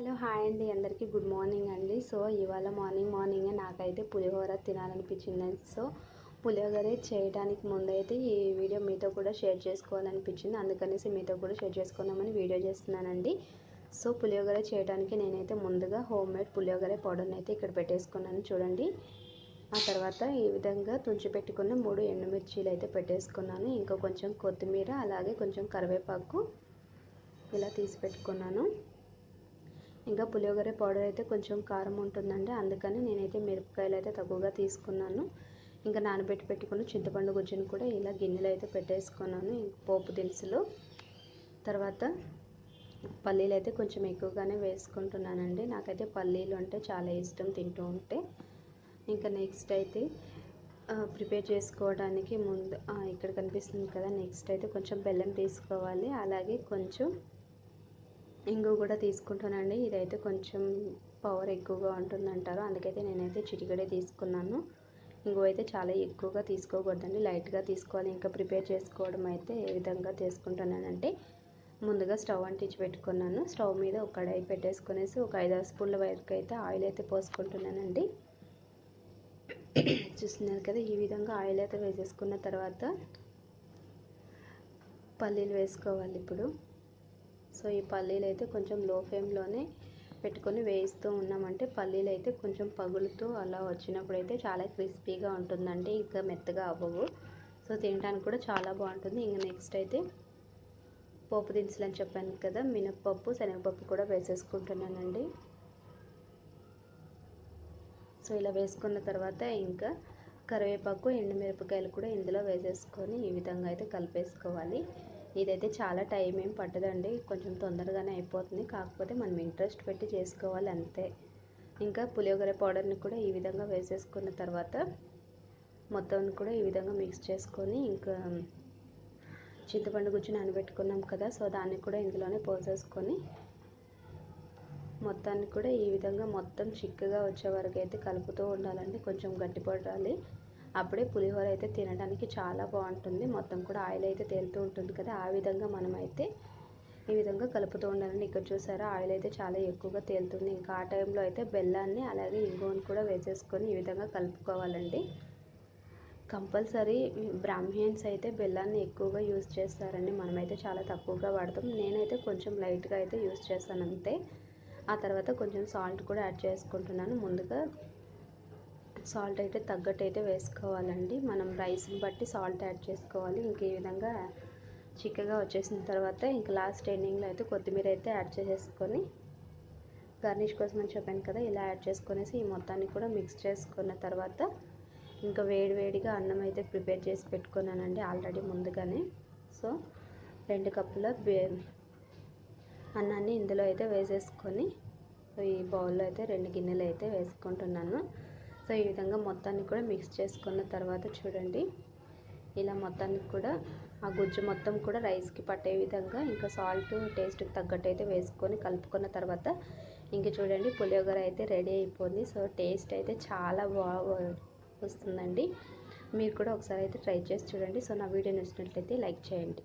Hello hi అండి, అందరికీ good morning అండి. సో ఇవాళ మార్నింగే నాకైతే పులిహోర తినాలనిపించింది. సో పులిహోర చేయడానికి ముందైతే ఈ వీడియో మీతో కూడా షేర్ చేసుకోవాలనిపించింది, అందుకనేసి మీతో కూడా షేర్ చేసుకుందామని వీడియో చేస్తున్నానండి. సో పులిహోర చేయడానికి నేనైతే ముందుగా హోమ్ మేడ్ పులిహోర పౌడర్ని అయితే ఇక్కడ పెట్టేసుకున్నాను చూడండి. ఆ తర్వాత ఈ విధంగా తుంచి పెట్టుకున్న 3 ఎండుమిర్చీలు అయితే పెట్టేసుకున్నాను. ఇంకా కొంచెం కొత్తిమీర, అలాగే కొంచెం కరివేపాకు ఇలా తీసి పెట్టుకున్నాను. ఇంకా పులిహోర పౌడర్ అయితే కొంచెం కారం ఉంటుందండి, అందుకని నేనైతే మిరపకాయలు అయితే తక్కువగా తీసుకున్నాను. ఇంకా నానబెట్టి పెట్టుకున్న చింతపండు గుజ్జును కూడా ఇలా గిన్నెలో అయితే పెట్టేసుకున్నాను. పోపు దినుసులు, తర్వాత పల్లీలు అయితే కొంచెం ఎక్కువగానే వేసుకుంటున్నానండి. నాకైతే పల్లీలు అంటే చాలా ఇష్టం తింటూ ఉంటే. ఇంకా నెక్స్ట్ అయితే ప్రిపేర్ చేసుకోవడానికి ముందు ఇక్కడ కనిపిస్తుంది కదా, నెక్స్ట్ అయితే కొంచెం బెల్లం తీసుకోవాలి, అలాగే కొంచెం ఇంగువ కూడా తీసుకుంటానండి. ఇదైతే కొంచెం పవర్ ఎక్కువగా ఉంటుందంటారు, అందుకైతే నేనైతే చిటికెడే తీసుకున్నాను. ఇంగువ అయితే చాలా ఎక్కువగా తీసుకోకూడదండి, లైట్గా తీసుకోవాలి. ఇంకా ప్రిపేర్ చేసుకోవడం అయితే ఏ విధంగా తీసుకుంటున్నానంటే, ముందుగా స్టవ్ అంటించి పెట్టుకున్నాను. స్టవ్ మీద ఒక కడాయి పెట్టేసుకునేసి ఒక 5-6 స్పూన్ల వరకు అయితే ఆయిల్ అయితే పోసుకుంటున్నానండి. చూస్తున్నారు కదా, ఈ విధంగా ఆయిల్ అయితే వేసేసుకున్న తర్వాత పల్లీలు వేసుకోవాలి ఇప్పుడు. సో ఈ పల్లీలు అయితే కొంచెం లో ఫ్లేమ్లోనే పెట్టుకొని వేయిస్తూ ఉన్నామంటే పల్లీలు అయితే కొంచెం పగులుతూ అలా వచ్చినప్పుడు అయితే చాలా క్రిస్పీగా ఉంటుందండి, ఇంకా మెత్తగా అవ్వవు. సో తినడానికి కూడా చాలా బాగుంటుంది. ఇంకా నెక్స్ట్ అయితే పోపు దినుసులు అని చెప్పాను కదా, మినప్పప్పు, శనగపప్పు కూడా వేసేసుకుంటున్నానండి. సో ఇలా వేసుకున్న తర్వాత ఇంకా కరివేపాకు, ఎండుమిరపకాయలు కూడా ఇందులో వేసేసుకొని ఈ విధంగా అయితే కలిపేసుకోవాలి. ఇదైతే చాలా టైం ఏం పట్టదండి, కొంచెం తొందరగానే అయిపోతుంది, కాకపోతే మనం ఇంట్రెస్ట్ పెట్టి చేసుకోవాలి అంతే. ఇంకా పులిహోర పౌడర్ని కూడా ఈ విధంగా వేసేసుకున్న తర్వాత మొత్తం కూడా ఈ విధంగా మిక్స్ చేసుకొని, ఇంకా చింతపండు గుజ్జు నానబెట్టుకున్నాం కదా, సో దాన్ని కూడా ఇందులోనే పోసేసుకొని మొత్తాన్ని కూడా ఈ విధంగా మొత్తం చిక్కగా వచ్చే వరకు అయితే కలుపుతూ ఉండాలండి. కొంచెం గట్టి పడాలి, అప్పుడే పులిహోర అయితే తినడానికి చాలా బాగుంటుంది. మొత్తం కూడా ఆయిల్ అయితే తేలుతూ ఉంటుంది కదా, ఆ విధంగా మనమైతే ఈ విధంగా కలుపుతూ ఉండాలండి. ఇక్కడ చూసారా, ఆయిల్ అయితే చాలా ఎక్కువగా తేలుతుంది. ఇంకా ఆ టైంలో అయితే బెల్లాన్ని అలాగే ఇంగువను కూడా వేసేసుకొని ఈ విధంగా కలుపుకోవాలండి. కంపల్సరీ బ్రాహ్మిన్స్ అయితే బెల్లాన్ని ఎక్కువగా యూజ్ చేస్తారండి, మనమైతే చాలా తక్కువగా వాడతాం. నేనైతే కొంచెం లైట్గా అయితే యూజ్ చేస్తాను అంతే. ఆ తర్వాత కొంచెం సాల్ట్ కూడా యాడ్ చేసుకుంటున్నాను. ముందుగా సాల్ట్ అయితే తగ్గట్టు అయితే వేసుకోవాలండి, మనం రైస్ని బట్టి సాల్ట్ యాడ్ చేసుకోవాలి. ఇంక ఈ విధంగా చిక్కగా వచ్చేసిన తర్వాత ఇంకా లాస్ట్ ఎండింగ్లో అయితే కొత్తిమీర అయితే యాడ్ చేసేసుకొని గార్నిష్ కోసం అని చెప్పాను కదా, ఇలా యాడ్ చేసుకునేసి ఈ మొత్తాన్ని కూడా మిక్స్ చేసుకున్న తర్వాత ఇంకా వేడివేడిగా అన్నం అయితే ప్రిపేర్ చేసి పెట్టుకున్నానండి ఆల్రెడీ ముందుగానే. సో 2 కప్పుల అన్నాన్ని ఇందులో అయితే వేసేసుకొని ఈ బౌల్లో అయితే 2 గిన్నెలు అయితే వేసుకుంటున్నాను. సో ఈ విధంగా మొత్తాన్ని కూడా మిక్స్ చేసుకున్న తర్వాత చూడండి, ఇలా మొత్తానికి కూడా ఆ గుజ్జు మొత్తం కూడా రైస్కి పట్టే విధంగా ఇంకా సాల్ట్ టేస్ట్కి తగ్గట్టు అయితే వేసుకొని కలుపుకున్న తర్వాత ఇంక చూడండి పులిహోర అయితే రెడీ అయిపోయింది. సో టేస్ట్ అయితే చాలా బాగా వస్తుందండి. మీరు కూడా ఒకసారి అయితే ట్రై చేసి చూడండి. సో నా వీడియో నచ్చినట్లయితే లైక్ చేయండి.